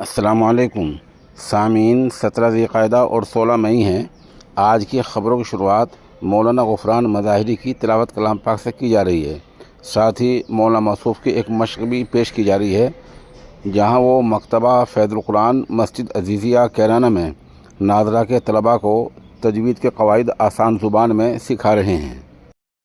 अस्सलामुअलैकुम सामीन। 17 ज़िलक़ादा और 16 मई हैं। आज की ख़बरों की शुरुआत मौलाना ग़ुफ़रान मज़ाहिरी की तिलावत कलाम पाक से की जा रही है। साथ ही मौलाना मसूफ़ की एक मश्क भी पेश की जा रही है, जहां वो मकतबा फ़ैज़ुल कुरान मस्जिद अज़ीज़िया कैराना में नाज़रा के तलबा को तजवीद के क़वाइद आसान ज़ुबान में सिखा रहे हैं।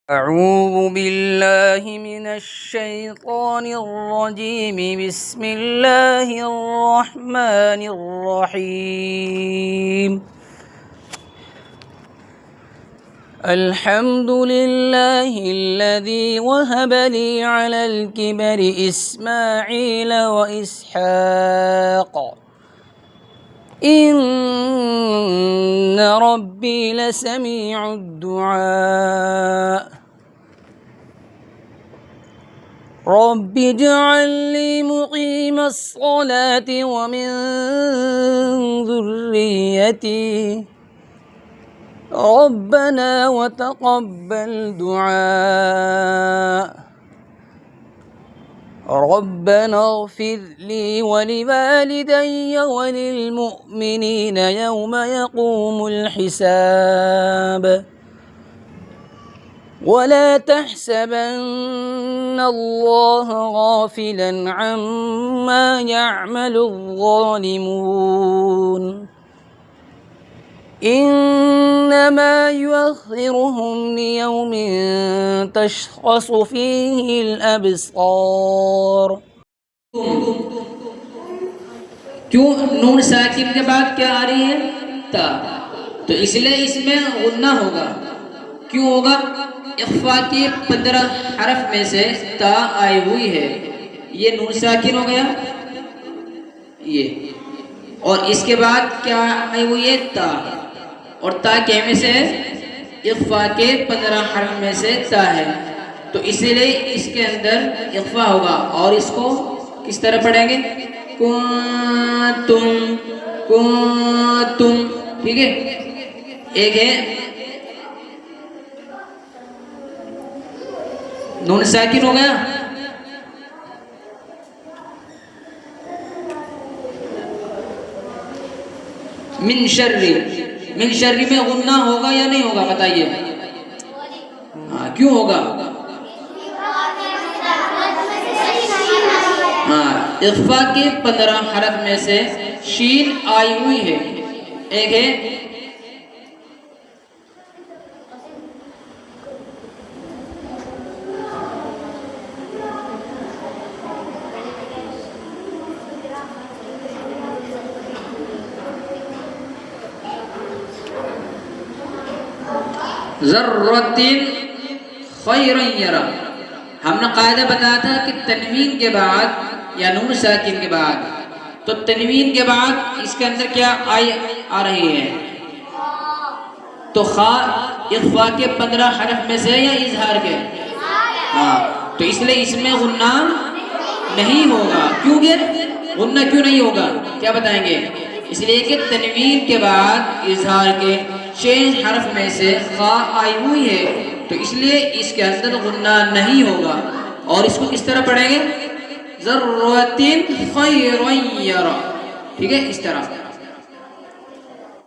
अऊज़ु बिल्लाहि मिनश शैतानिर रजीम। बिस्मिल्लाहिर रहमानिर रहीम। अल्हम्दुलिल्लाहिल्लज़ी वहब ली अलल किबरि इस्माईल व इसहाक़ इन्न रब्बी लसमीउद दुआ। रब्बि इजअलनी मुक़ीमस्सलाति व मिन ज़ुर्रिय्यती रब्बना व तक़ब्बल दुआ। रब्बना इग़फ़िर ली व लिवालिदैय व लिलमुअ्मिनीन यौम यक़ूमुल हिसाब। वला तहसबन्न अल्लाह गाफ़िलन अम्मा यअमलुज़्ज़ालिमून। इन्नमा युअख़्खिरुहुम लियौमिन तशख़सु फ़ीहिल अब्सार। क्यों नून साकिन के बाद क्या आ रही है? ता। तो इसलिए इसमें गुन्ना होगा। क्यों होगा? इख्फा के 15 हरफ में से ता आई हुई है, ये नून साकिन हो गया ये, और इसके बाद क्या आई हुई है? ता। और ता के में से इख्फा के 15 हरफ में से ता है, तो इसीलिए इसके अंदर इख्फा होगा। और इसको किस तरह पढ़ेंगे? कुंतुम कुंतुम, ठीक है। एक है नून साकिन हो गया, मिन शर्री। मिन शर्री में गुन्ना होगा या नहीं होगा? बताइए। हाँ, क्यों होगा? हाँ, इख्फा के 15 हरफ में से शीन आई हुई है। एक है ज़र्रतिन खैरन यरा। हमने कायदा बताया था कि तनवीन के बाद या नून साकिन के बाद, तो तनवीन के बाद इसके अंदर क्या आ रही है? तो खा इख्फा के 15 हरफ में से या इजहार के? हाँ, तो इसलिए इसमें गुन्ना नहीं होगा। क्यों गुन्ना क्यों नहीं होगा? क्या बताएंगे? इसलिए कि तनवीन के बाद इजहार के 6 हरफ में से खा आई हुई है, तो इसलिए इसके अंदर गुन्ना नहीं होगा। और इसको किस तरह पढ़ेंगे? ज़र्रतिन खैरन यरा, ठीक है, इस तरह।